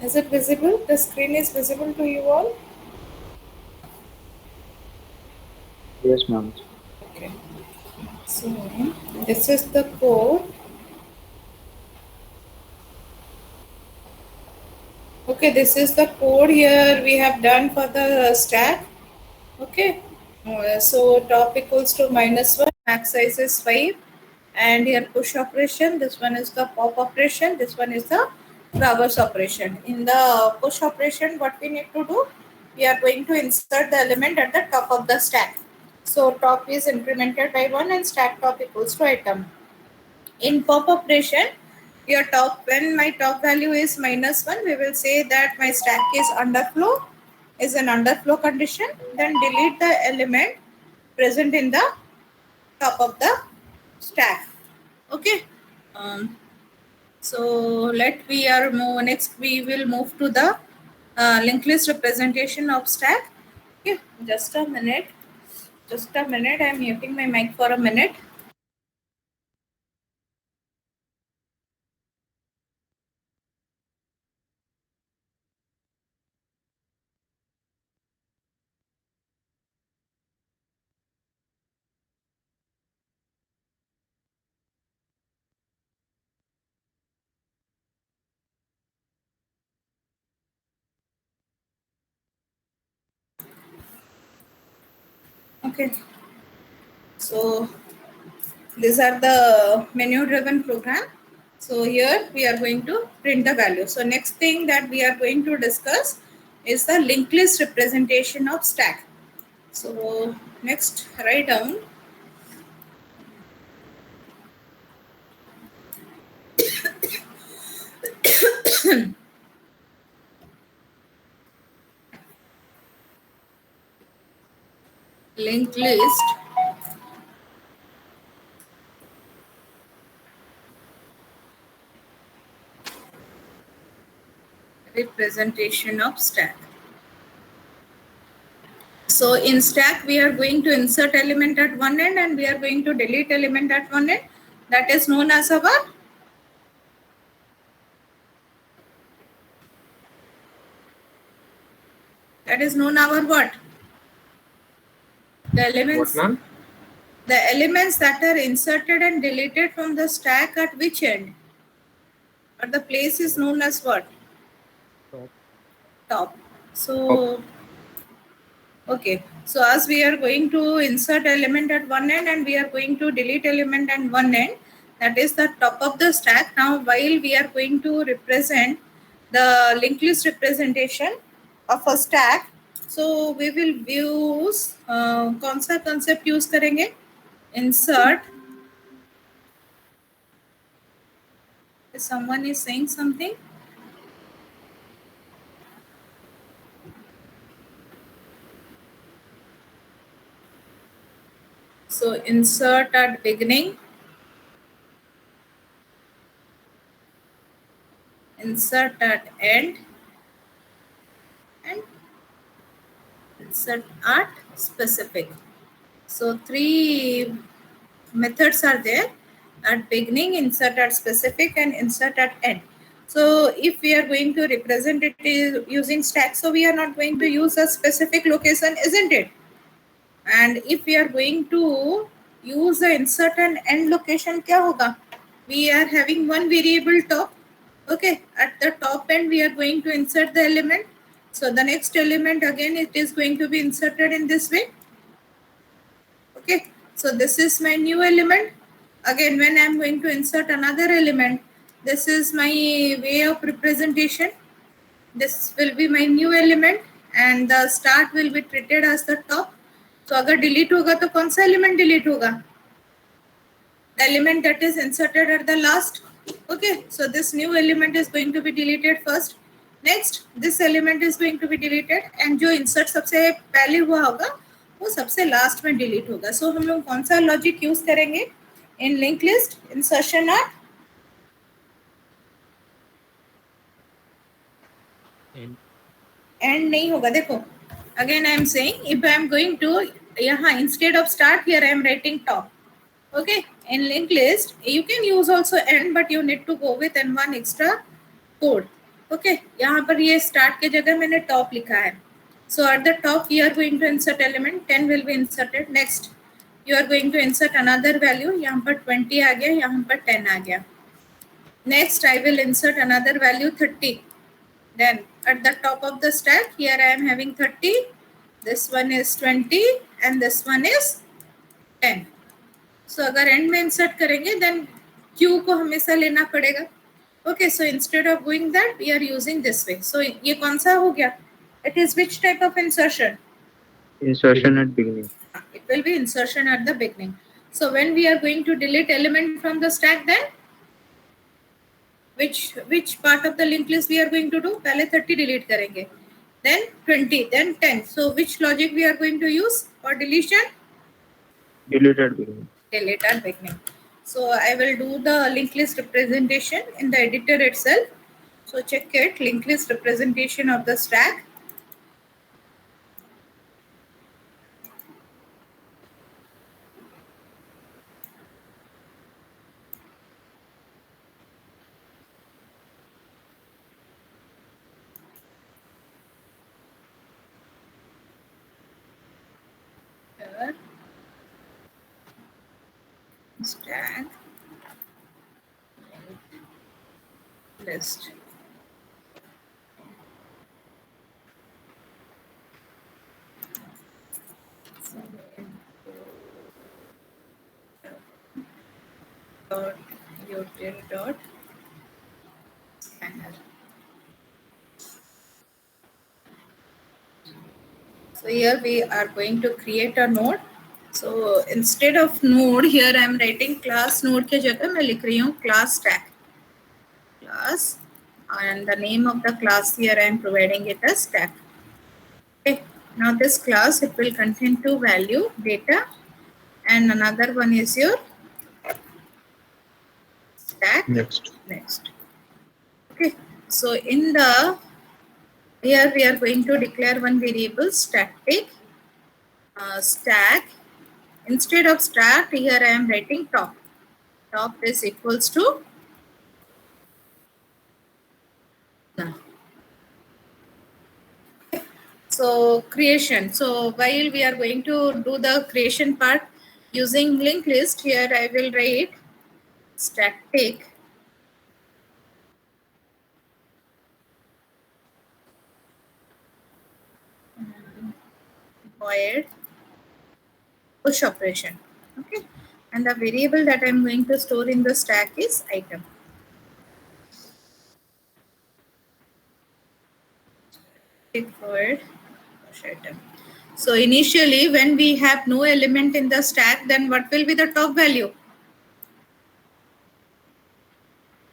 Is it visible? The screen is visible to you all? Yes, ma'am. Okay. So this is the code. Okay, this is the code here we have done for the stack. Okay. So top equals to -1, max size is 5, and here push operation, this one is the pop operation, this one is the traverse operation. In the push operation, what we need to do, we are going to insert the element at the top of the stack. So top is incremented by 1 and stack top equals to item. In pop operation, your top, when my top value is -1, we will say that my stack is underflow, is an underflow condition. Then delete the element present in the top of the stack. Okay. Um, so let we are move next. We will move to the linked list representation of stack. Okay, just a minute. Just a minute. I am muting my mic for a minute. Okay. So these are the menu driven program. So here we are going to print the value. So next thing that we are going to discuss is the linked list representation of stack. So next, write down linked list representation of stack. So in stack, we are going to insert element at one end and we are going to delete element at one end. That is known as our what? The elements. What, ma'am? The elements that are inserted and deleted from the stack at which end? Or the place is known as what? Top. Top. So okay, so as we are going to insert element at one end and we are going to delete element at one end, that is the top of the stack. Now while we are going to represent the linked list representation of a stack, so we will use कौन सा concept use करेंगे? Insert. If someone is saying something. So insert at beginning, insert at end, and insert at specific. So three methods are there: at beginning, insert at specific, and insert at end. So if we are going to represent it using stack, so we are not going to use a specific location, isn't it? And if we are going to use the insert and end location, क्या होगा? We are having one variable top. Okay, at the top end we are going to insert the element. So the next element again it is going to be inserted in this way. Okay, so this is my new element. Again, when I am going to insert another element, this is my way of representation. This will be my new element and the start will be treated as the top. So अगर delete होगा तो कौन सा element delete होगा? The element that is inserted at the last. Okay, so this new element is going to be deleted first. Next, this element is going to be deleted and जो insert सबसे पहले हुआ होगा वो सबसे last में delete होगा. So हम लोग कौन सा logic use करेंगे? In linked list insertion at end नहीं होगा. देखो, again I am saying if I am going to यहाँ instead of start here I am writing top. Okay, in linked list you can use also end, but you need to go with N1 extra code. Okay, यहाँ पर ये start के जगह मैंने top लिखा है. So at the top we are going to insert element 10 will be inserted. Next you are going to insert another value. यहाँ पर 20 आ गया, यहाँ पर 10 आ गया. Next I will insert another value 30. Then at the top of the stack here I am having 30. This one is 20 and this one is 10. So अगर end में insert करेंगे then Q को हमेशा लेना पड़ेगा. Okay, so instead of doing that we are using this way. So ये कौन सा हो गया? It is which type of insertion? Insertion at beginning. It will be insertion at the beginning. So when we are going to delete element from the stack, then which part of the linked list we are going to do? पहले 30 delete करेंगे, then 20, then 10. So which logic we are going to use for deletion? Delete at beginning. Delete at beginning. So I will do the linked list representation in the editor itself. So check it, linked list representation of the stack. Here. Stack list. Dot scanner. So here we are going to create a node. So instead of node, here I am writing class node के जगह मैं लिख रही हूँ class stack. Class, and the name of the class here I am providing it as stack. Okay. Now this class, it will contain two value, data, and another one is your stack. Next. Okay. So in the here we are going to declare one variable static stack. Instead of start, here I am writing top. Top is equals to none. So creation. So while we are going to do the creation part using linked list, here I will write static void push operation. Okay, and the variable that I am going to store in the stack is item. Void push item. So initially when we have no element in the stack, then what will be the top value?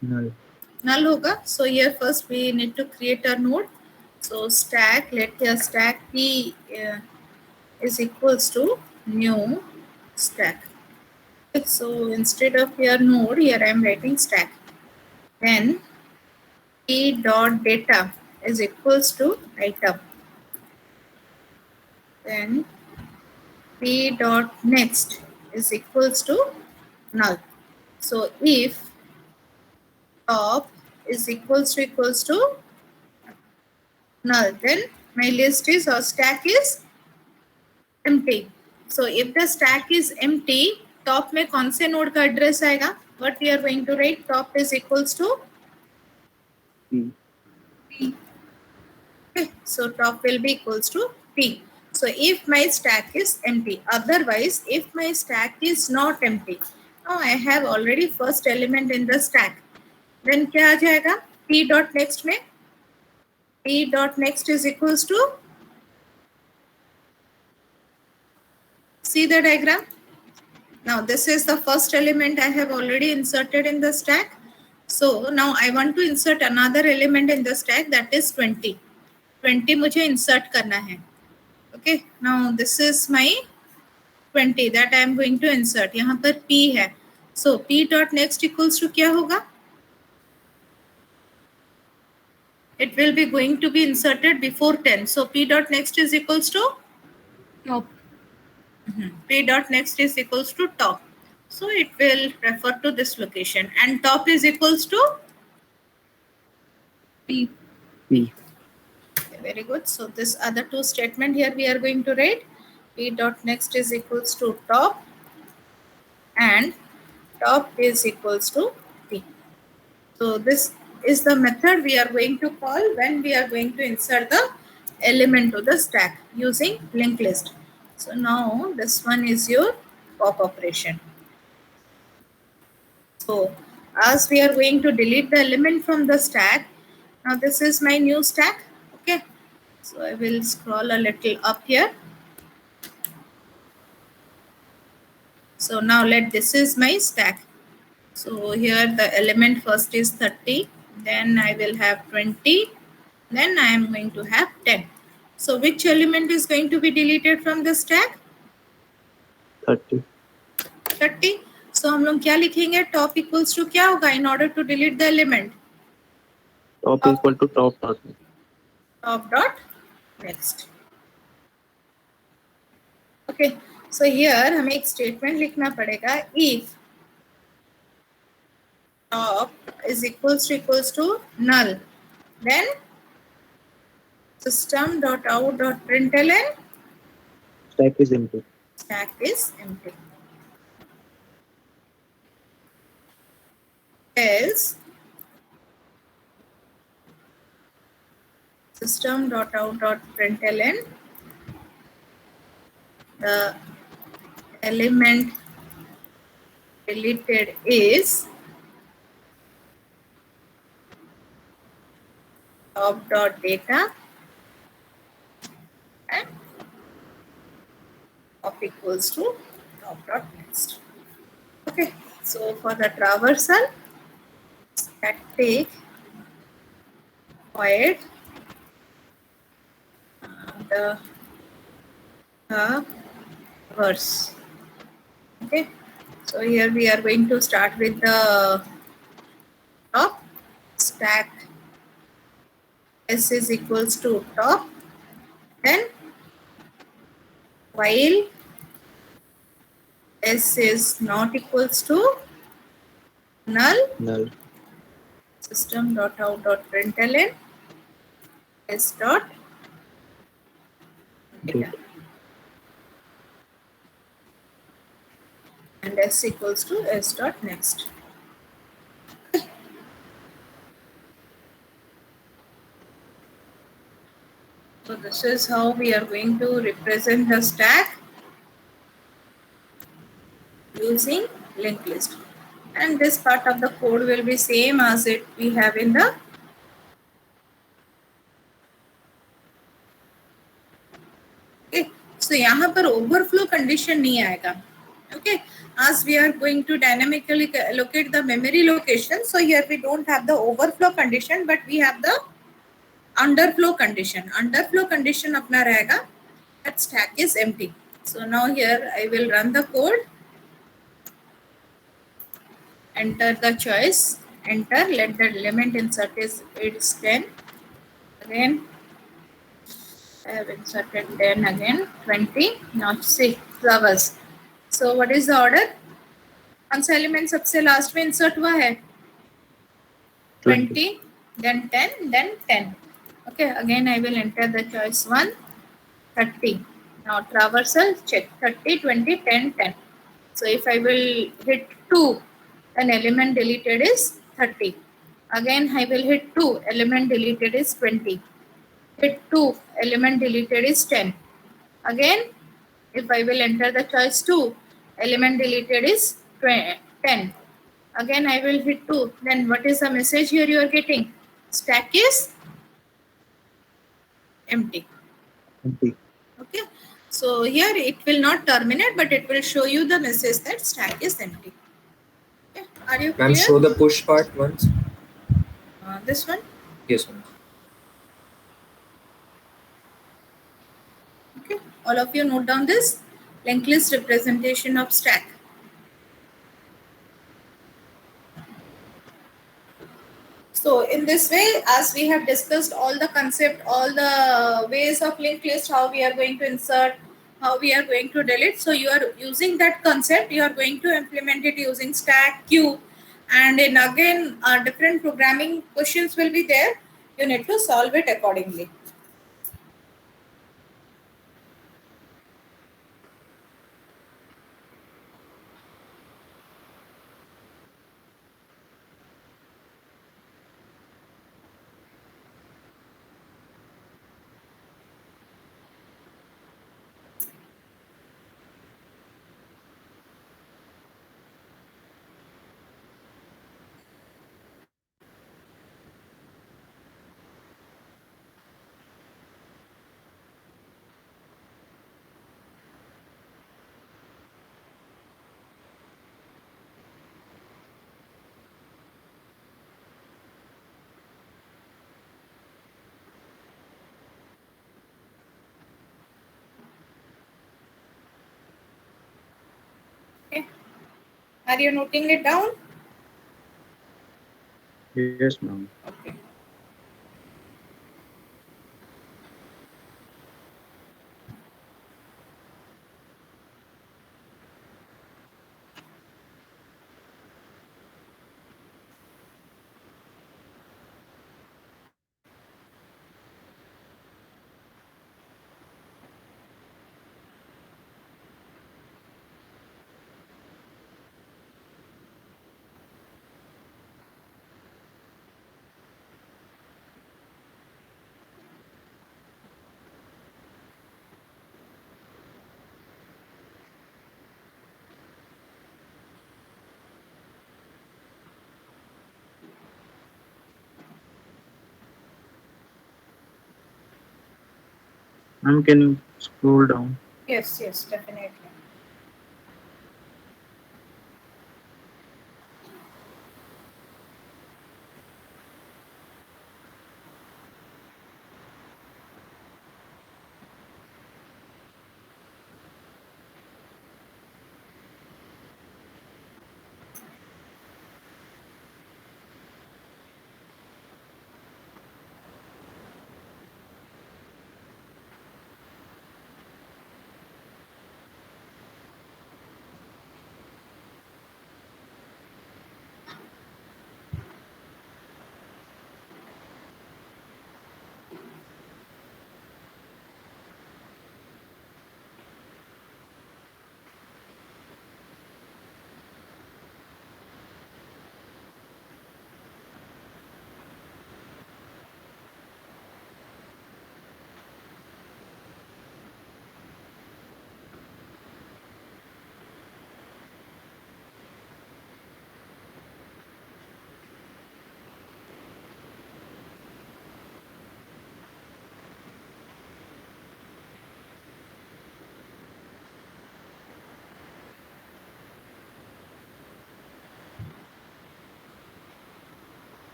Null. Null hoga. So here first we need to create a node. So stack, let here stack p is equals to new stack. So instead of here node, here I am writing stack. Then p dot data is equals to item. Then p dot next is equals to null. So if top is equals to null, then my list is or stack is empty. So if the stack is empty, top में कौन से node का address आएगा? What we are going to write? Top is equals to P. Okay, so top will be equals to P. So if my stack is empty, otherwise if my stack is not empty, now I have already first element in the stack, then क्या आ जाएगा? P dot next में P dot next is equals to, see the diagram. Now this is the first element I have already inserted in the stack. So now I want to insert another element in the stack, that is 20. 20 मुझे insert करना है. Okay, now this is my 20 that I am going to insert. यहाँ पर P है. So P dot next equals to क्या होगा? It will be going to be inserted before 10. So P dot next is equals to Top. P dot next is equals to top. So it will refer to this location, and top is equals to P. P. Okay, very good. So this other two statement here we are going to write. P dot next is equals to top and top is equals to P. So this is the method we are going to call when we are going to insert the element to the stack using linked list. So now this one is your pop operation. So as we are going to delete the element from the stack, now this is my new stack. Okay, so I will scroll a little up here. So now this is my stack. So here the element first is 30, then I will have 20, then I am going to have 10. So which element is going to be deleted from the stack? 30. 30. So हम लोग क्या लिखेंगे? Top equals to क्या होगा in order to delete the element? Top equal to top dot. Top dot next. Okay. So here हमें एक statement लिखना पड़ेगा. If top is equals to null, then system.out.println Stack is empty. stack is empty. Else system.out.println the element deleted is top.data and top equals to top.next. Okay, so for the traversal, static void the verse. Okay, so here we are going to start with the top stack s is equals to top, then while s is not equals to null, system.out.println s dot data and s equals to s dot next. So this is how we are going to represent the stack using linked list. And this part of the code will be same as it we have in the okay. So यहाँ पर overflow condition नहीं आएगा. Okay, as we are going to dynamically allocate the memory location, so here we don't have the overflow condition, but we have the underflow condition. Underflow condition अपना रहेगा that stack is empty. So now here I will run the code. Enter the choice. Enter. Let the element insert is 10. Again, I have inserted 10 again. 20. Now see flowers. So what is the order? कौन सा element सबसे last में insert हुआ है? 20, then 10, then 10. Okay, again I will enter the choice 1, 30. Now traversal check 30, 20, 10, 10. So if I will hit 2, then element deleted is 30. Again I will hit 2, element deleted is 20. Hit 2, element deleted is 10. Again, if I will enter the choice 2, element deleted is 10. Again I will hit 2. Then what is the message here you are getting? Stack is empty. Okay. So here it will not terminate, but it will show you the message that stack is empty. Okay. Are you clear? Ma'am, show the push part once. This one? Yes, ma'am. Okay. All of you note down this linked list representation of stack. So in this way, as we have discussed all the concept, all the ways of linked list, how we are going to insert, how we are going to delete. So you are using that concept, you are going to implement it using stack, queue, and in again different programming questions will be there. You need to solve it accordingly. Okay. Are you noting it down? Yes, ma'am. Okay. Ma'am, can you scroll down? Yes, yes, definitely.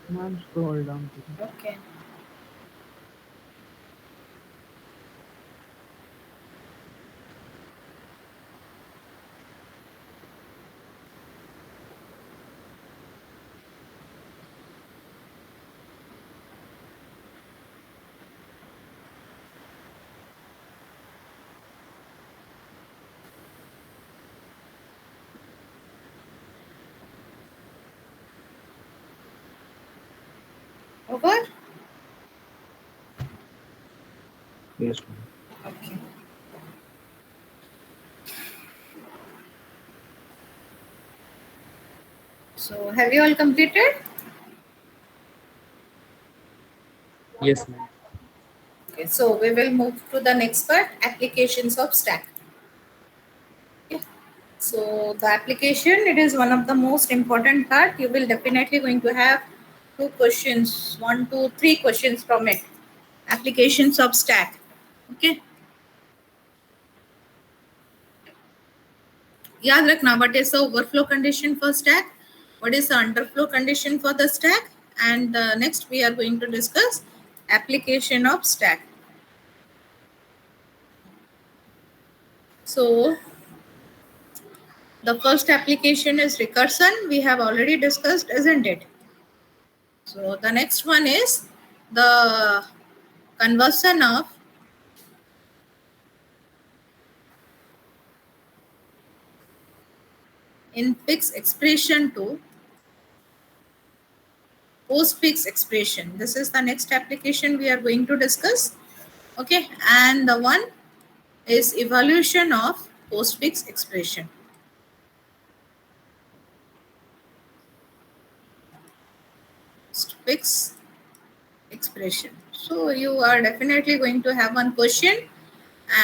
Ma'am, scroll down, please. Okay. Over? Yes, ma'am. Okay. So, have you all completed? Yes, ma'am. Okay, so we will move to the next part, applications of stack. Okay. So the application, it is one of the most important part. You will definitely going to have two questions, 1, 2, 3 questions from it. Applications of stack. Okay. याद रखना, what is the overflow condition for stack? What is the underflow condition for the stack? And next we are going to discuss application of stack. So the first application is recursion. We have already discussed, isn't it? So the next one is the conversion of infix expression to postfix expression. This is the next application we are going to discuss. Okay, and the one is evaluation of postfix expression. Postfix expression. So you are definitely going to have one question,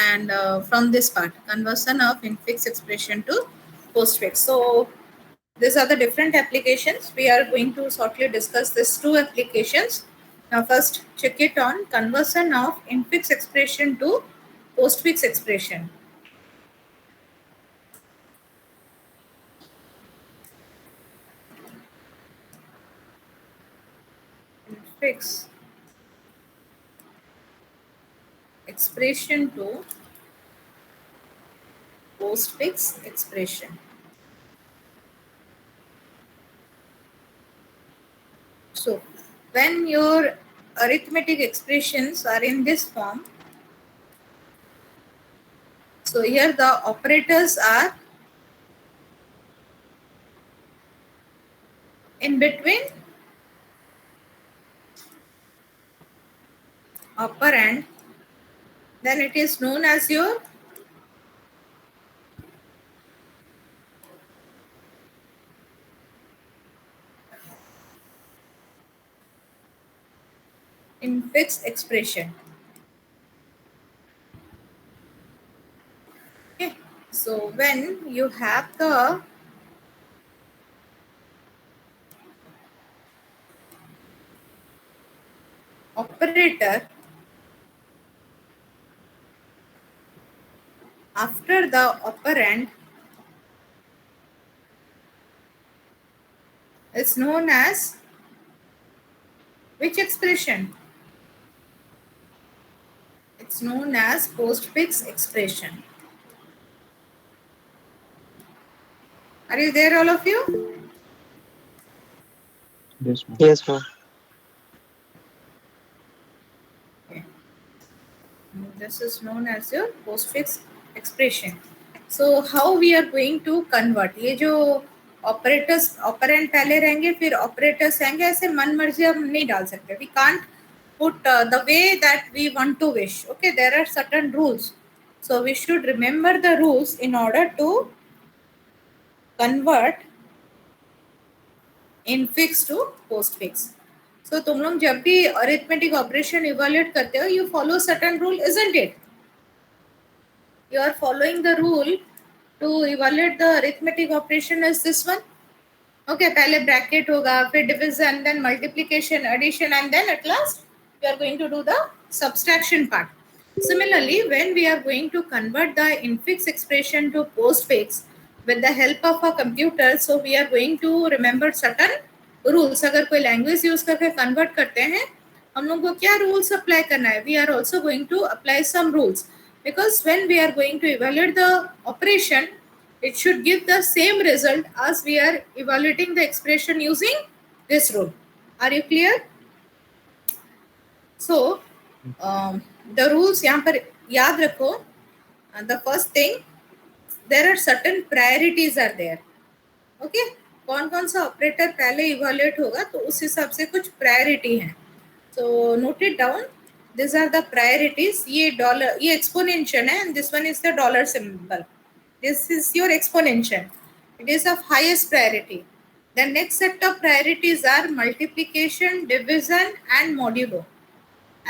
and from this part, conversion of infix expression to postfix. So these are the different applications. We are going to shortly discuss these two applications. Now first check it on conversion of infix expression to postfix expression. Infix expression to postfix expression. So when your arithmetic expressions are in this form, so here the operators are in between operand, then it is known as your infix expression. Okay, so when you have the operator after the operand is known as which expression? It's known as postfix expression. Are you there, all of you? Yes, ma'am. Yes, ma'am. Okay. This is known as your postfix expression. So how we are going to convert? ये जो operators operand पहले रहेंगे फिर operators आएंगे, ऐसे मन मर्जी हम नहीं डाल सकते. We can't put the way that we want to wish. Okay, there are certain rules. So we should remember the rules in order to convert infix to postfix. So तुम लोग जब भी अरिथमेटिक ऑपरेशन इवैल्यूएट करते हो, you follow certain rule, isn't it? You are following the rule to evaluate the arithmetic operation is this one. Okay, पहले bracket होगा, फिर division, then multiplication, addition, and then at last we are going to do the subtraction part. Similarly, when we are going to convert the infix expression to postfix with the help of a computer, so we are going to remember certain rules. अगर कोई language use करके convert करते हैं, हम लोग को क्या rules apply करना है? We are also going to apply some rules, because when we are going to evaluate the operation, it should give the same result as we are evaluating the expression using this rule. Are you clear? So the rules यहाँ पर याद रखो. The first thing, there are certain priorities are there. Okay, कौन कौन सा operator पहले evaluate होगा, तो उस हिसाब से कुछ प्रायोरिटी है. So note it down. These are the priorities. ये डॉलर, ये एक्सपोनेंशियल है, and this one is the dollar symbol. This is your exponential. It is of highest priority. The next set of priorities are multiplication, division, and modulo.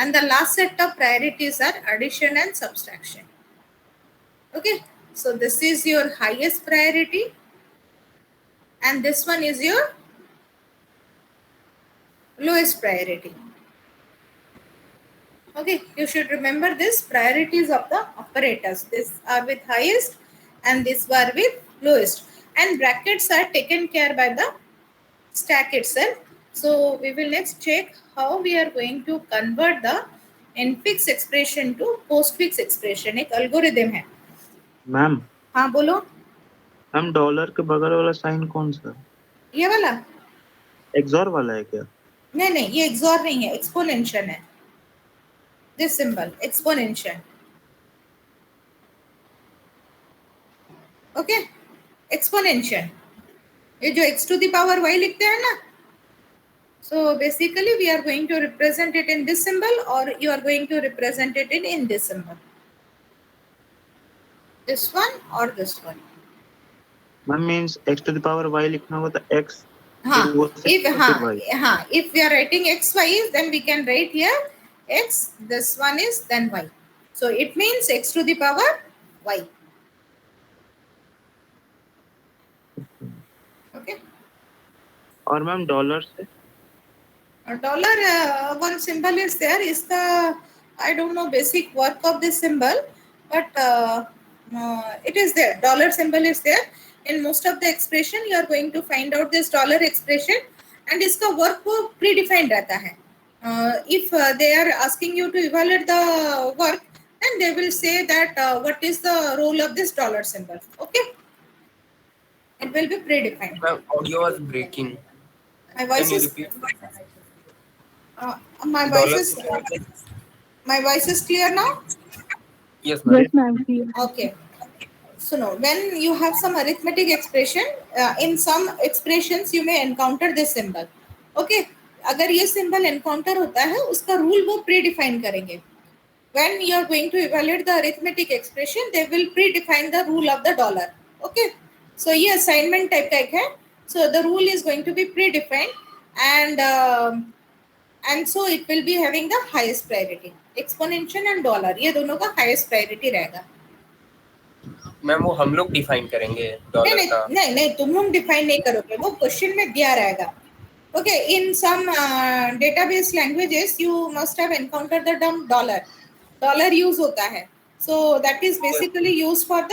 And the last set of priorities are addition and subtraction. Okay, so this is your highest priority, and this one is your lowest priority. Okay, you should remember this priorities of the operators. These are with highest and these were with lowest. And brackets are taken care by the stack itself. So we will next check how we are going to convert the infix expression to postfix expression. एक algorithm है. Ma'am हाँ बोलो। Ma'am dollar के बगल वाला sign कौन सा? ये वाला? एक्सॉर वाला है क्या? नहीं नहीं, ये एक्सॉर नहीं है, एक्सपोनेंशियल है। This symbol exponential. Okay, exponential. ये जो x to the power y लिखते हैं ना, so basically we are going to represent it in this symbol, or you are going to represent it in this symbol, this one or this one. Ma'am means X to the power Y लिखना होगा तो x हाँ, वो से if फिर हाँ Y. हाँ, if we are writing x y, then we can write here x, this one is then y, so it means x to the power y. Okay. और मैम डॉलर से? Dollar, one symbol is there. Is the, I don't know basic work of this symbol, but it is there. Dollar symbol is there in most of the expression. You are going to find out this dollar expression, and इसका work वो predefined रहता है. If they are asking you to evaluate the work, then they will say that what is the role of this dollar symbol. Okay, it will be predefined. Ma'am, audio was breaking. My Can voice you is repeat? my voice Dollar is symbol. my voice is clear now. Yes, ma'am. Yes, ma'am. Okay. So now, when you have some arithmetic expression, in some expressions you may encounter this symbol. Okay. अगर ये symbol encounter होता है, उसका rule वो predefine करेंगे. When you are going to evaluate the arithmetic expression, they will predefine the rule of the dollar. Okay. So ये assignment type का एक है. So the rule is going to be predefined, and so it will be having the highest priority. Exponential and dollar ये दोनों का highest priority रहेगा. Ma'am वो हम लोग डिफाइन करेंगे नहीं डॉलर नहीं का। नहीं नहीं, तुम लोग डिफाइन नहीं करोगे, वो क्वेश्चन में दिया रहेगा. Okay, in some database languages you must have encounter the term dollar. Dollar use होता है, so that is basically use for the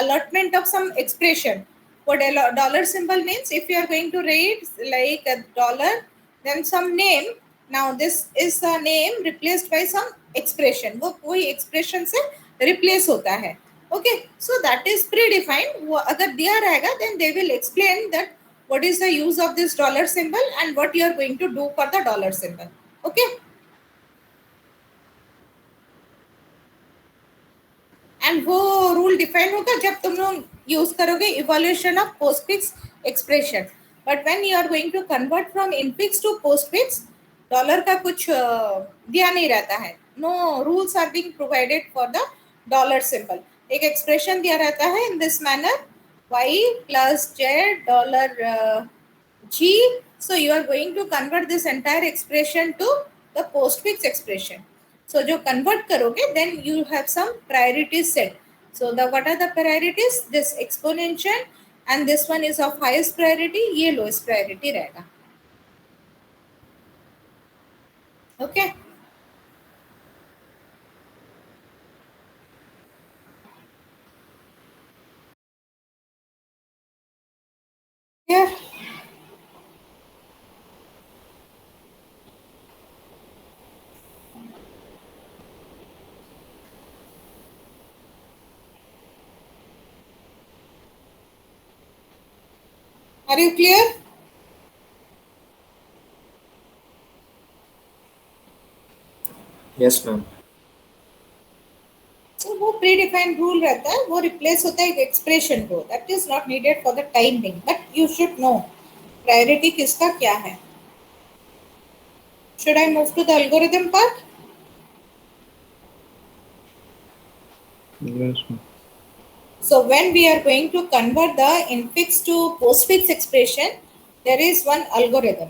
allotment of some expression. what dollar symbol means, if you are going to write like a dollar, then some name. Now this is a name replaced by some expression, वो कोई expression से replace होता है. Okay, so that is predefined. वो अगर दिया रहेगा, then they will explain that what is the use of this dollar symbol and what you are going to do for the dollar symbol. Okay. And वो rule define होगा जब तुम लोग use करोगे evolution of postfix expression. But when you are going to convert from infix to postfix, dollar का कुछ दिया नहीं रहता है. No rules are being provided for the dollar symbol. एक एक्सप्रेशन दिया रहता है in this manner, y plus z dollar g. So you are going to convert this entire expression to the postfix expression. So जो convert करोगे, then you have some priorities set. So the what are the priorities? This exponential, and this one is of highest priority, ये lowest priority रहेगा. Okay. Here. Are you clear? Yes, ma'am. तो वो pre defined rule रहता है, वो replace होता है एक एक्सप्रेशन को. That is not needed for the time being, but you should know priority किसका क्या है. Should I move to the algorithm part? Yes, ma'am. So when we are going to convert the infix to postfix expression, there is one algorithm.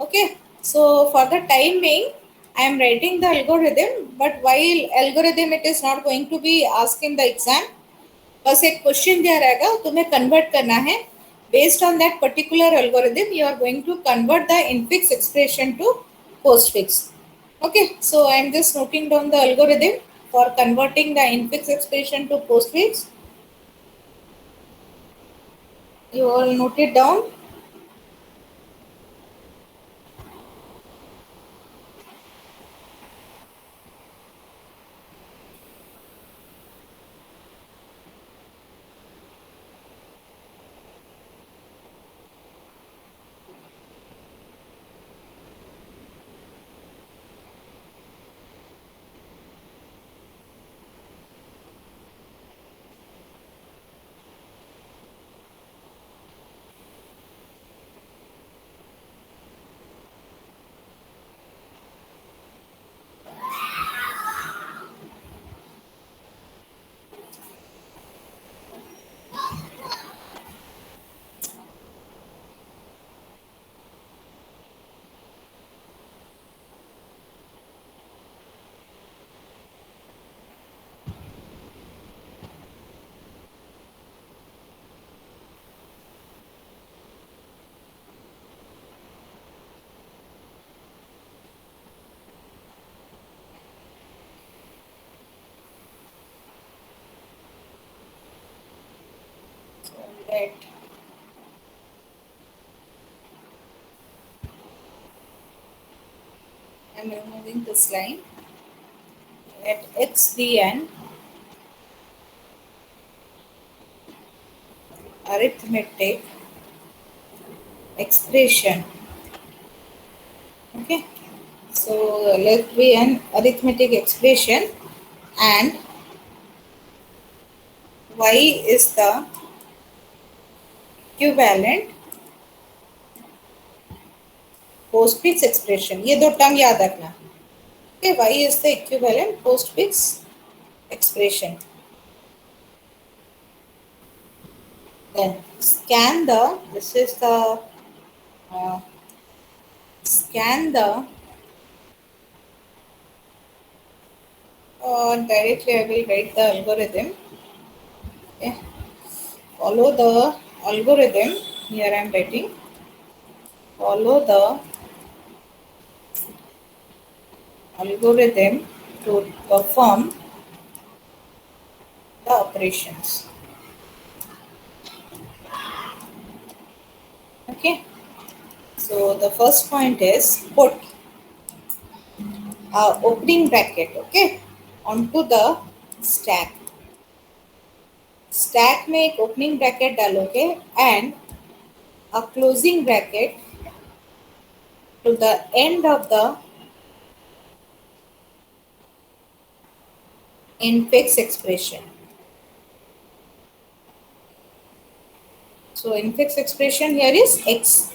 Okay, so for the time being, I am writing the algorithm, but while algorithm it is not going to be asked in the exam. बस एक question दिया रहेगा, तुम्हें convert करना है. Based on that particular algorithm, you are going to convert the infix expression to postfix. Okay, so I am just noting down the algorithm for converting the infix expression to postfix. You all note it down. let I'm removing this line. Let x be an arithmetic expression. Okay, so let be an arithmetic expression and y is the equivalent postfix expression. ये दो term याद रखना. Okay, y is the equivalent postfix expression. Then scan the, this is the scan the directly I will write the algorithm. Okay. Follow the algorithm. Here I am writing. Follow the algorithm to perform the operations. Okay. So the first point is put opening bracket, okay, onto the stack. Stack में एक opening bracket डालोगे and a closing bracket to the end of the infix expression. So infix expression here is x.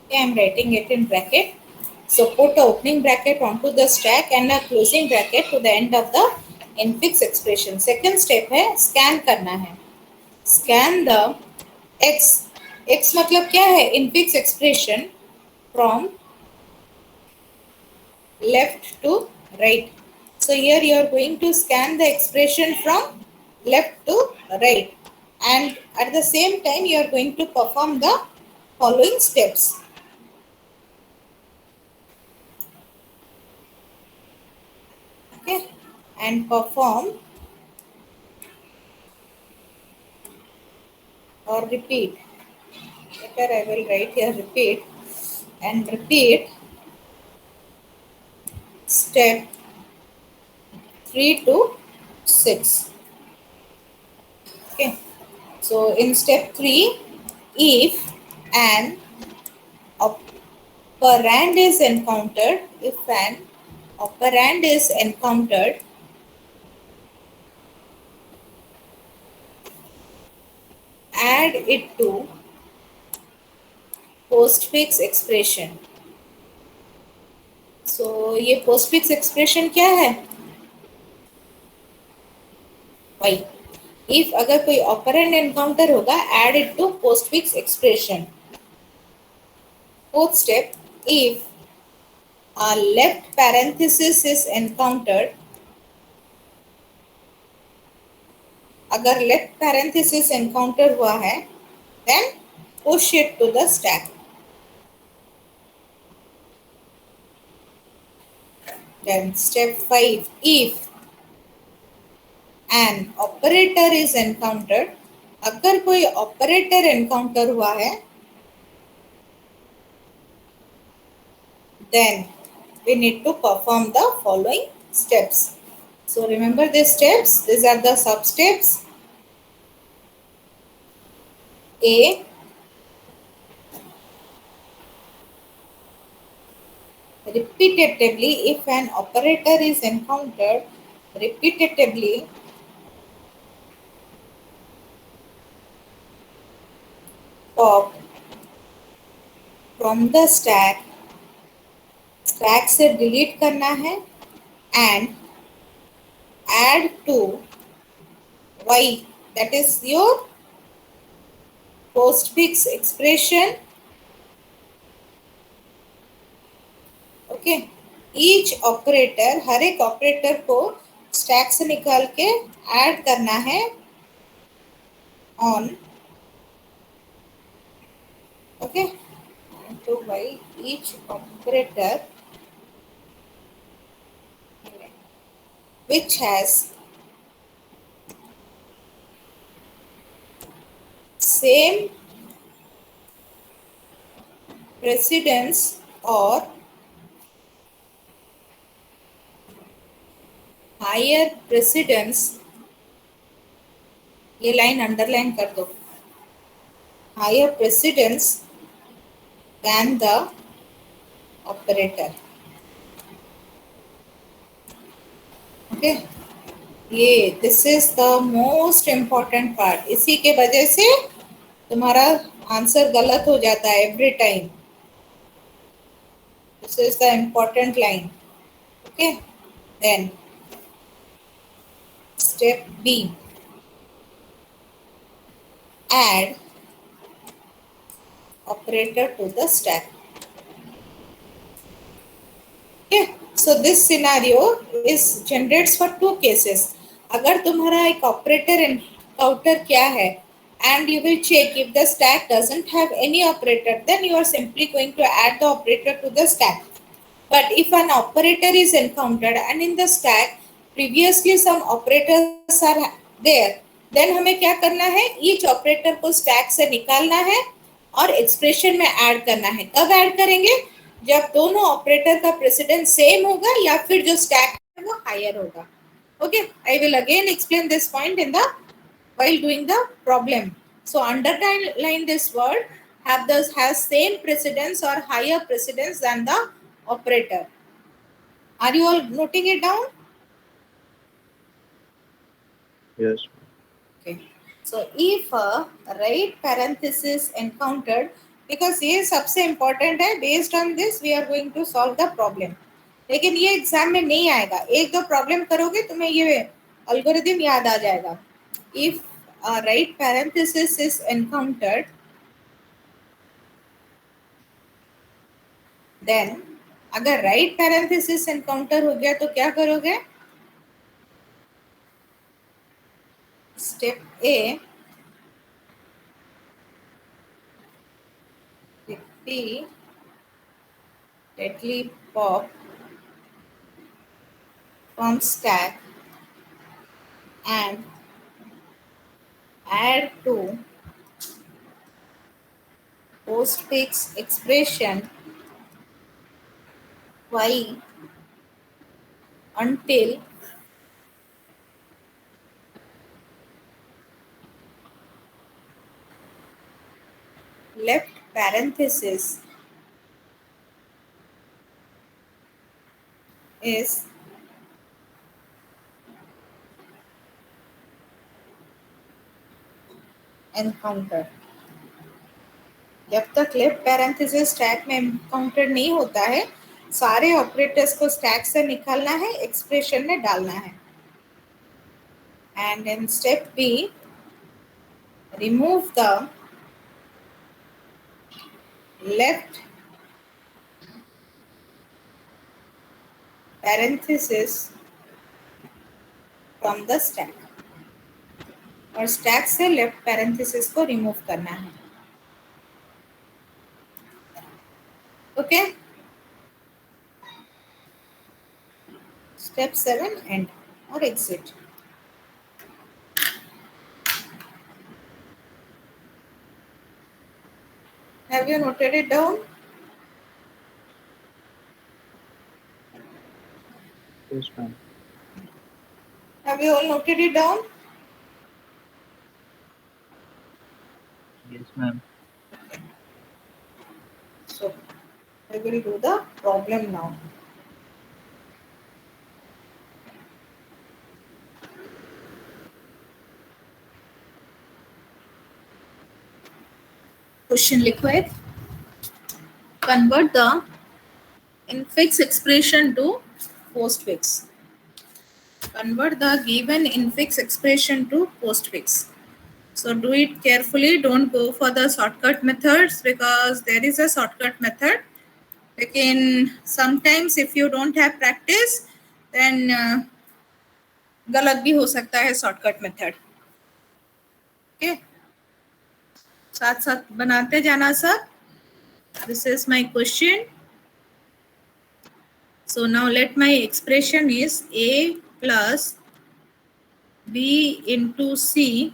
Okay, I am writing it in bracket. So put a opening bracket onto the stack and a closing bracket to the end of the infix expression. Second step है scan करना है. Scan the x. X मतलब क्या है? Infix expression from left to right. So here you are going to scan the expression from left to right, and at the same time you are going to perform the following steps. Okay, and perform or repeat. Later I will write here repeat and repeat step 3 to 6. Okay, so in step 3, if an operand is encountered, if an operand is encountered, add it to postfix expression. So ये postfix expression क्या है? y. If अगर कोई operand encounter होगा, add it to postfix expression. Fourth step, if a left parenthesis is encountered, अगर left parenthesis encounter हुआ है, then push it to the stack. Then step 5, if an operator is encountered, अगर कोई operator encounter हुआ है, then we need to perform the following steps. So remember these steps, these are the sub steps. A, repetitively, if an operator is encountered, repetitively pop from the stack, stack से delete करना है and add to y, that is your postfix expression. Okay, each operator, हर एक operator को stack से निकाल के add करना है on. Okay, to y, each operator which has same precedence or higher precedence, ये लाइन अंडरलाइन कर दो, higher precedence than the operator. Okay, ये this is the most important part. इसी के वजह से तुम्हारा आंसर गलत हो जाता है every time. This is the important line. Okay, then step B, add operator to the stack. Okay, so this scenario is generates for two cases. अगर तुम्हारा एक operator encounter क्या है and you will check if the stack doesn't have any operator, then you are simply going to add the operator to the stack. But if an operator is encountered and in the stack previously some operators are there, then हमें क्या करना है, each operator को stack से निकालना है और expression में add करना है. कब add करेंगे? जब दोनों ऑपरेटर का प्रेसिडेंस सेम होगा या फिर जो स्टैक है वो हायर होगा. Okay, I will again explain this point in the while doing the problem. So underline this word, has same precedence or higher precedence than the operator. Are you all noting it down? Yes. Okay. So if a right parenthesis encountered, because ये सबसे important है, based on this we are going to solve the problem. लेकिन ये exam में नहीं आएगा, एक दो प्रॉब्लम करोगे तुम्हें ये अल्गोरिथम याद आ जाएगा. If a right parenthesis is encountered, then अगर right parenthesis encounter हो गया तो क्या करोगे? Step A, repeatedly pop from stack and add to postfix expression y until left parenthesis is encountered. जब तक लेफ्ट पैरेंथेसिस स्टैक में एनकाउंटर नहीं होता है, सारे ऑपरेटर्स को स्टैक से निकालना है, एक्सप्रेशन में डालना है. And in step B, remove the left parenthesis from the stack. और स्टैक से लेफ्ट पैरेंथेसिस को रिमूव करना है. ओके, स्टेप 7, एंड और exit. Have you noted it down? Yes, ma'am. Have you all noted it down? Yes, ma'am. So, I will do the problem now. Question लिखो एक. Convert the infix expression to postfix. Convert the given infix expression to postfix. So do it carefully. Don't go for the shortcut methods because there is a shortcut method. Again, sometimes if you don't have practice, then गलत भी हो सकता है shortcut method. Okay. साथ साथ बनाते जाना सब. This is my question. So now let my expression is A plus B into C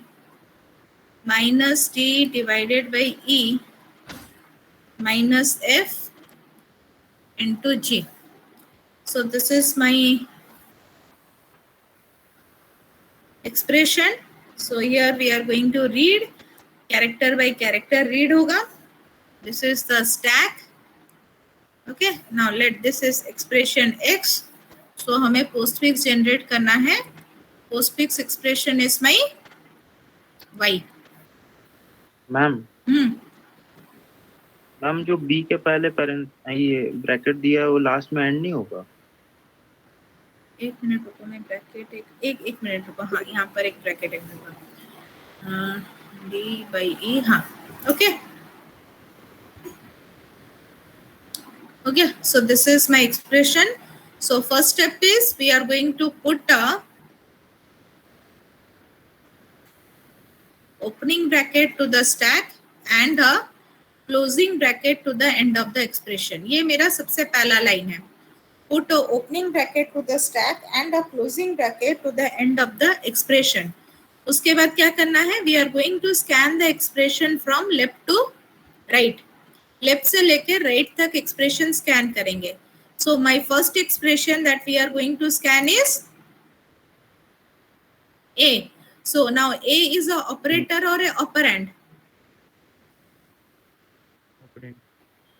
minus t divided by e minus f into g. So this is my expression. So here we are going to read character by character read hoga. This is the stack. Okay, now let this is expression x. So हमें postfix generate करना है. Postfix expression is my y. Ma'am ma'am जो B के पहले parent ये bracket दिया है वो लास्ट में एंड नहीं होगा? एक मिनट रुको, मैं ब्रैकेट एक मिनट रुको. हाँ, यहाँ पर एक ब्रैकेट है डी बाई ई. हाँ, okay. Okay, so this is my expression. So first step is we are going to put a opening bracket to the stack and a closing bracket to the end of the expression. ये मेरा सबसे पहला line है. Put a opening bracket to the stack and a closing bracket to the end of the expression. उसके बाद क्या करना है? We are going to scan the expression from left to right. Left से लेके राइट तक expression scan करेंगे. So my first expression that we are going to scan is A. So now A is a operator और A operand?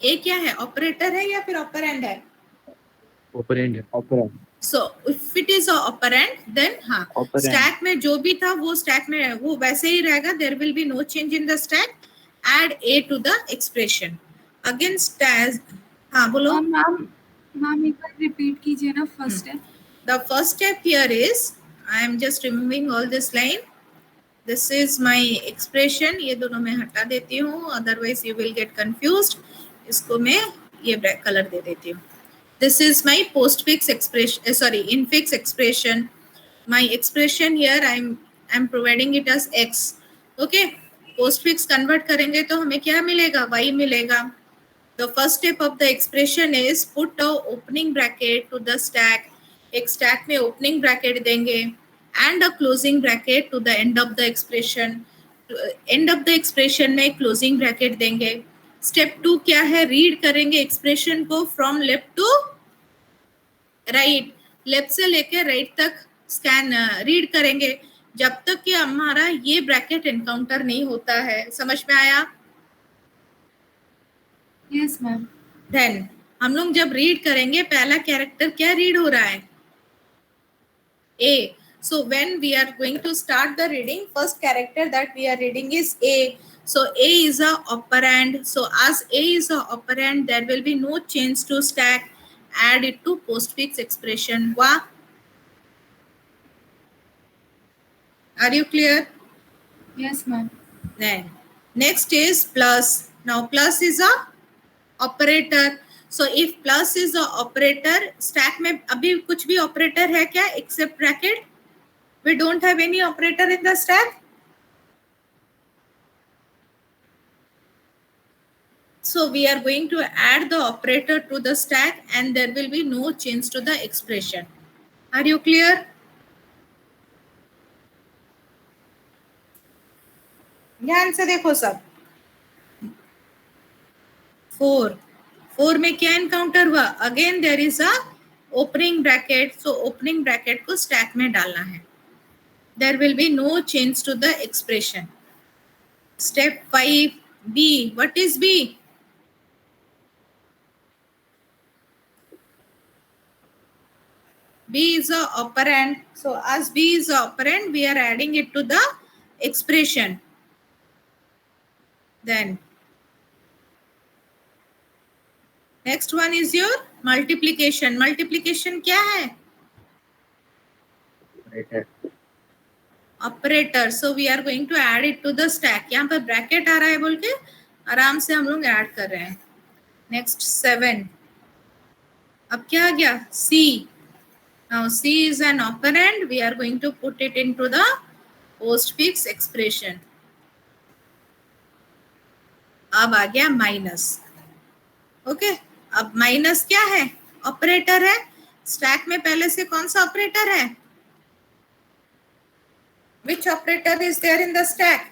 ए क्या है? Operator है या फिर ऑपरेंड है? ऑपरेंड है. Operand. So if it is a operand then हाँ, stack में जो भी था वो स्टैक में वो वैसे ही रहेगा. There will be no change in the stack. Add A to the expression. Against हाँ बोलो मैम एक बार रिपीट कीजिए ना first step. The first step here is I am just removing all this line. This is my expression. ये दोनों मैं हटा देती हूँ, otherwise you will get confused. इसको मैं ये ब्लैक कलर दे देती हूँ. This is my postfix expression. Sorry, infix expression. My expression here I'm providing it as x. Okay. Postfix convert करेंगे तो हमें क्या मिलेगा? y मिलेगा. The first step of the expression is put a opening bracket to the stack. एक stack में opening bracket देंगे and a closing bracket to the end of the expression. End of the expression में closing bracket देंगे. Step 2 क्या है? Read करेंगे expression को from left to right. Left से लेके right तक scan read करेंगे जब तक कि हमारा ये bracket encounter नहीं होता है. समझ में आया? Yes ma'am. देन हम लोग जब रीड करेंगे पहला कैरेक्टर क्या रीड हो रहा है? A. So when we are going to start the reading, first character that we are reading is A. So A is a operand. So as A is a operand there will be no change to stack. Add it to postfix expression. वाह, are you clear? Yes ma'am. Then next is plus. Now plus is a operator. So if plus is a operator, stack में अभी कुछ भी operator है क्या except bracket? We don't have any operator in the stack. So we are going to add the operator to the stack and there will be no change to the expression. Are you clear? ध्यान से देखो सब. 4 में क्या encounter हुआ? Again there is a opening bracket. So opening bracket को stack में डालना है. There will be no change to the expression. Step 5 B. What is B? B is a operand. So as B is a operand, we are adding it to the expression. Then next one is your multiplication. Multiplication क्या है? Operator. So we are going to add it to the stack. यहाँ पर bracket आ रहा है बोल के आराम से हम लोग ऐड कर रहे हैं. नेक्स्ट 7. अब क्या आ गया? C. Now C is an operand. We are going to put it into the postfix expression. अब आ गया माइनस. ओके. अब माइनस क्या है? ऑपरेटर है. स्टैक में पहले से कौन सा ऑपरेटर है? Which operator is there in the stack?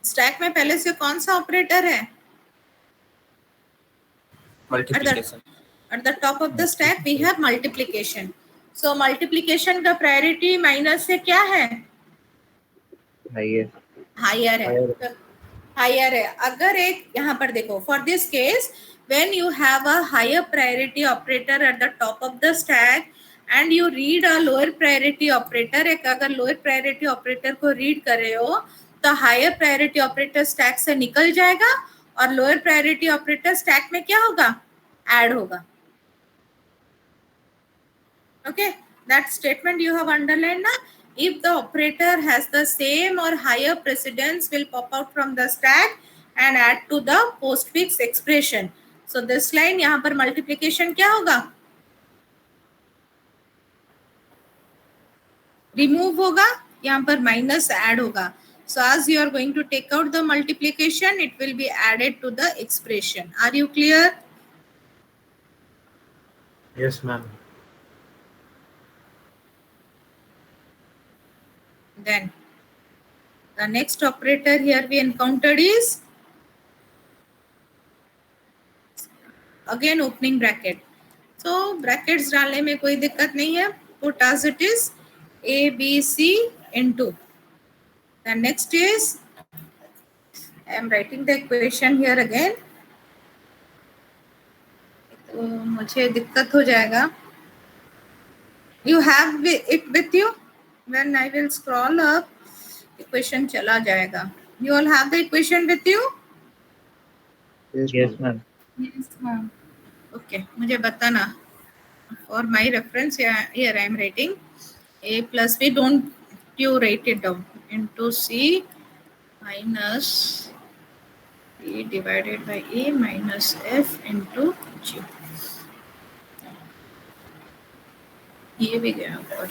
Stack में पहले से कौन सा ऑपरेटर है? Multiplication. At the top of the stack we have multiplication. So multiplication का priority माइनस से क्या है? हाईएस्ट हायर है, हायर है. अगर एक यहाँ पर देखो, for this case when you have a higher priority operator at the top of the stack and you read a lower priority operator, एक अगर lower priority operator को read कर रहे हो तो higher priority operator stack से निकल जाएगा और lower priority operator stack में क्या होगा? add होगा. Okay, that statement you have underlined ना. If the operator has the same or higher precedence, will pop out from the stack and add to the postfix expression. So this line यहाँ पर multiplication क्या होगा? Remove होगा, यहाँ पर minus add होगा. So as you are going to take out the multiplication, it will be added to the expression. Are you clear? Yes, ma'am. Then the next operator here we encountered is again opening bracket. So brackets डालने में कोई दिक्कत नहीं है. Put as it is, A, B, C into. The next is, I am writing the equation here again. तो मुझे दिक्कत हो जाएगा. You have it with you? When I will scroll up, equation चला जाएगा. You all have the equation with you? Yes ma'am. Yes, ma'am. Okay, मुझे बताना. For my reference, here I am writing A plus B. Don't you write it down, into C minus B divided by A minus F into G. ये भी गया ऊपर.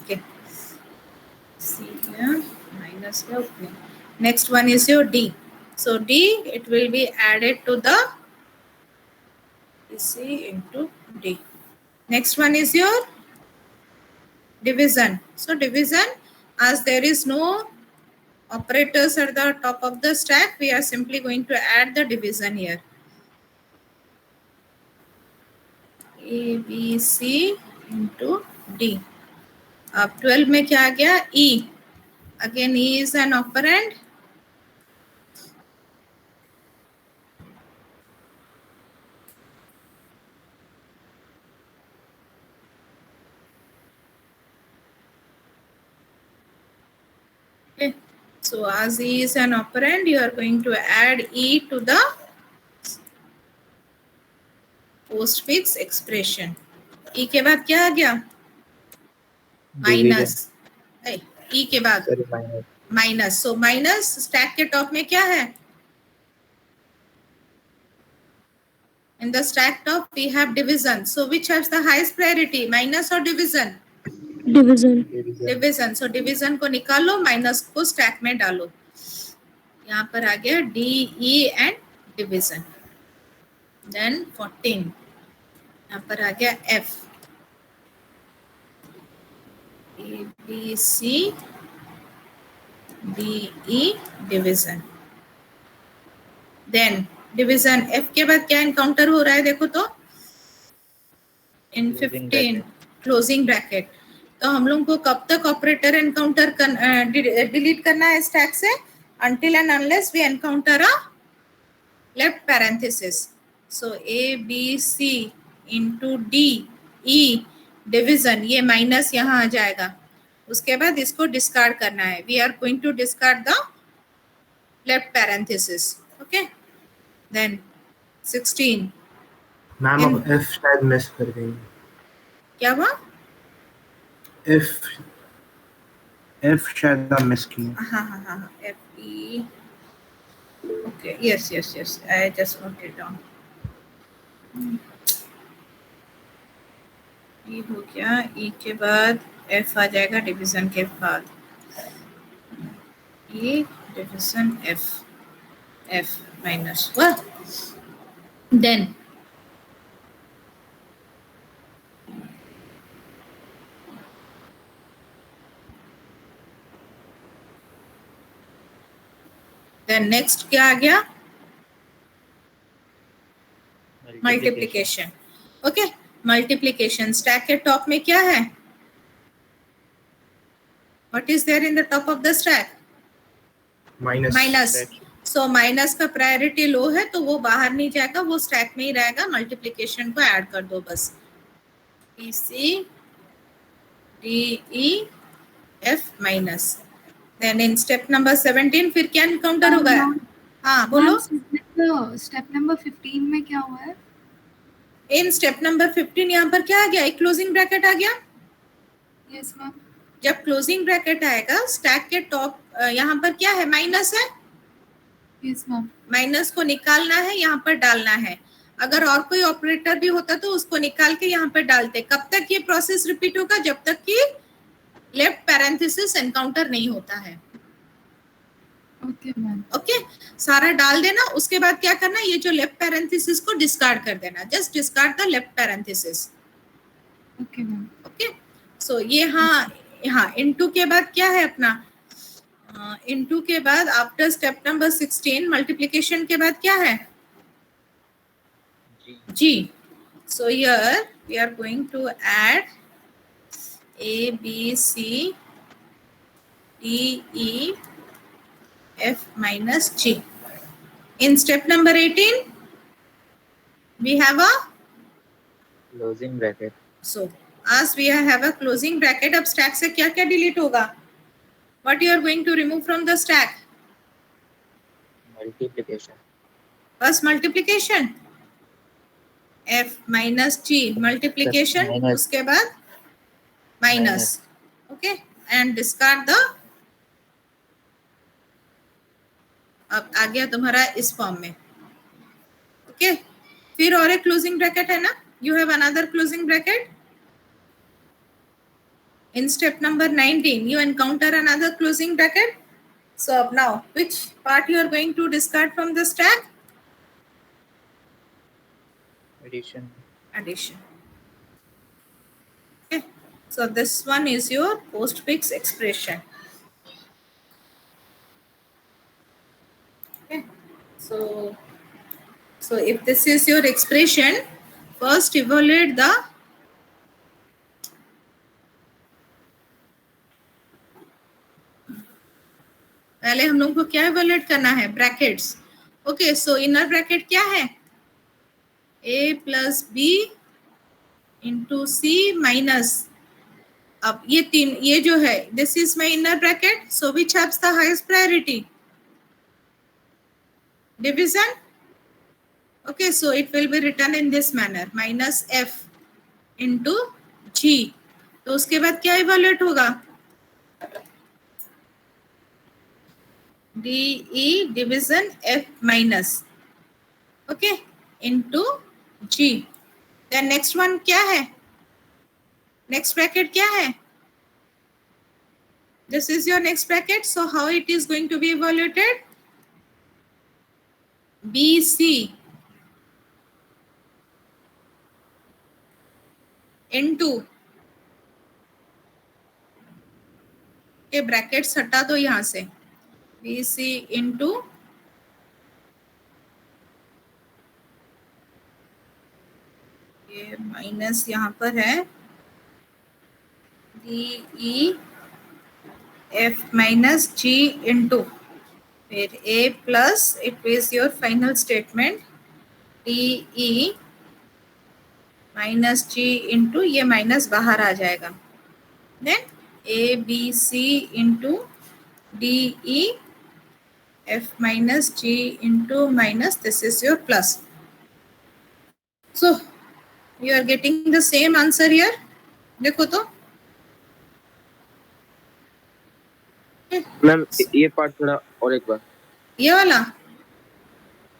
Okay. C here minus F. Next one is your D. So D, it will be added to the C into D. Next one is your division. So division, as there is no operators at the top of the stack, we are simply going to add the division here. A, B, C into D. अब 12 में क्या आ गया? E. Again, E is an operand. Okay. So as E is an operand, you are going to add E to the postfix expression. E के बाद क्या आ गया? माइनस. E के बाद माइनस. सो माइनस स्टैक के टॉप में क्या है? In the stack top we have division. So which has the highest priority, minus or division? Division. Division. So division को निकालो, माइनस को स्टैक में डालो. यहाँ पर आ गया D, E and division. Then 14. यहाँ पर आ गया F. A, B, C, D, E, division. Then division F के बाद क्या एनकाउंटर हो रहा है देखो तो, इन 15 क्लोजिंग ब्रैकेट. तो हम लोग को कब तक ऑपरेटर एनकाउंटर डिलीट करना है स्टैक से? until and unless we encounter a left parenthesis. So A, B, C into D, E division, ये माइनस यहाँ आ जाएगा. उसके बाद इसको डिस्कार्ड करना है. We are going to discard the left parenthesis. Okay. Then 16. Ma'am अब F शायद मिस कर गई. क्या हुआ? F शायद आप मिस की. हाँ. F E. Okay. Yes. I just wrote it down. E हो गया. E के बाद F आ जाएगा डिवीजन के बाद. E डिवीजन F minus हुआ. Then देन नेक्स्ट क्या आ गया, मल्टीप्लिकेशन। Okay, multiplication. स्टैक के टॉप में क्या है, what is there in the top of the stack, minus. So minus का प्रायोरिटी लो है तो वो बाहर नहीं जाएगा, वो स्टैक में ही रहेगा। मल्टीप्लिकेशन को ऐड कर दो बस, PC DE F minus. Then in step number 17 फिर क्या एनकाउंटर होगा? हाँ बोलो। स्टेप नंबर 15 में क्या हुआ है? इन स्टेप नंबर 15 यहाँ पर क्या आ गया, एक क्लोजिंग ब्रैकेट आ गया। Yes ma'am. जब क्लोजिंग ब्रैकेट आएगा स्टैक के टॉप यहाँ पर क्या है, माइनस है। Yes ma'am. माइनस को निकालना है, यहाँ पर डालना है। अगर और कोई ऑपरेटर भी होता तो उसको निकाल के यहाँ पर डालते। कब तक ये प्रोसेस रिपीट होगा, जब तक कि लेफ्ट पैरेंथेसिस एनकाउंटर नहीं होता है। Okay ma'am. ओके, सारा डाल देना। उसके बाद क्या करना, ये जो लेफ्ट पैरेंथेसिस को डिस्कार्ड कर देना, just discard the left parenthesis. Okay ma'am. Okay, so ये हाँ इनटू के बाद क्या है अपना, इनटू के बाद आफ्टर स्टेप नंबर 16 मल्टीप्लिकेशन के बाद क्या है, जी। So here we are going to add A B C D E F minus G. In step number 18 we have a closing bracket. so as we have a closing bracket, अब stack से क्या क्या delete होगा, what you are going to remove from the stack, multiplication. first multiplication F minus G multiplication, minus. उसके बाद minus. Okay, and discard the, अब आ गया तुम्हारा इस फॉर्म में। ओके, फिर और एक क्लोजिंग ब्रैकेट है ना, you have another closing bracket in step number 19 you encounter another closing bracket. So now which part you are going to discard from the stack, addition. addition. Okay, so this one is your postfix expression. Okay, so if this is your expression, first evaluate the पहले हम लोग को क्या evaluate करना है, brackets. Okay, so inner bracket क्या है, A plus B into C minus, अब ये तीन, ये जो है this is my inner bracket, so which haves the highest priority, division. Okay, so it will be written in this manner, minus F into G। तो उसके बाद क्या इवैल्यूएट होगा, DE division F minus, okay, into G। Then next one क्या है, next bracket क्या है, this is your next bracket. So how it is going to be evaluated, BC into, ये ब्रैकेट्स हटा दो यहाँ से, BC इंटू ये माइनस यहाँ पर है, DE F minus G into, फिर A plus, it is your final statement, DE minus G into, ये माइनस बाहर आ जाएगा, then ABC into DE F minus G into minus, this is your plus. So you are getting the same answer here. देखो तो ma'am ये part थोड़ा और एक बार, ये वाला,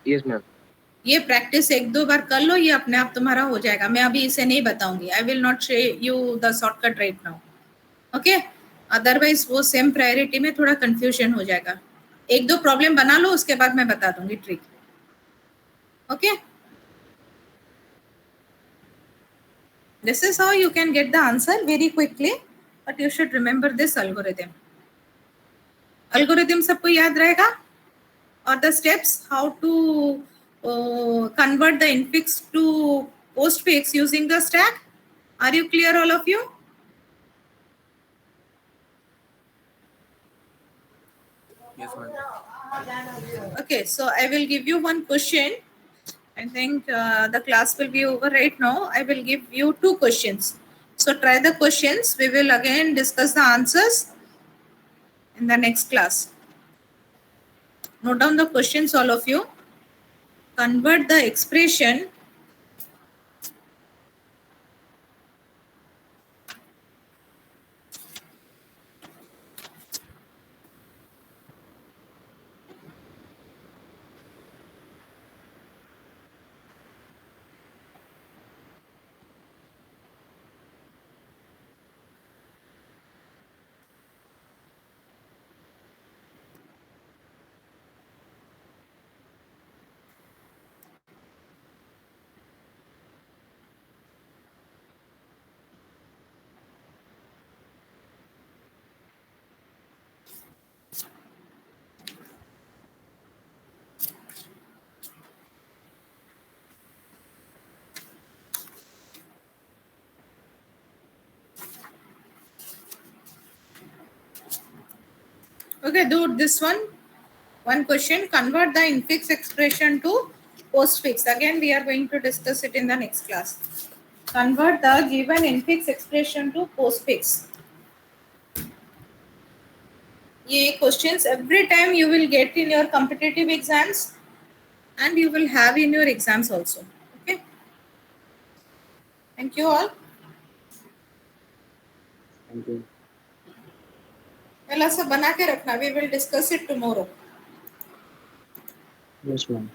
यस मैम। ये प्रैक्टिस एक दो बार कर लो, ये अपने आप तुम्हारा हो जाएगा। मैं अभी इसे नहीं बताऊंगी, आई विल नॉट शे you the shortcut right now, okay. Otherwise वो सेम प्रायोरिटी में थोड़ा कंफ्यूजन हो जाएगा। एक दो प्रॉब्लम बना लो, उसके बाद मैं बता दूंगी trick, okay. This is how you can get the answer very quickly, but you should remember this algorithm. Algorithm सबको याद रहेगा? or the steps how to convert the infix to postfix using the stack? Are you clear, all of you? Yes, ma'am. Okay, so I will give you one question. I think the class will be over right now. I will give you 2 questions. So try the questions. We will again discuss the answers in the next class. Note down the questions, all of you. Convert the expression Okay, do this one. One question, convert the infix expression to postfix. Again, we are going to discuss it in the next class. Convert the given infix expression to postfix. Ye questions every time you will get in your competitive exams and you will have in your exams also. Okay. Thank you all. Thank you. पहला सब बना के रखना. We will discuss it tomorrow. Yes, ma'am.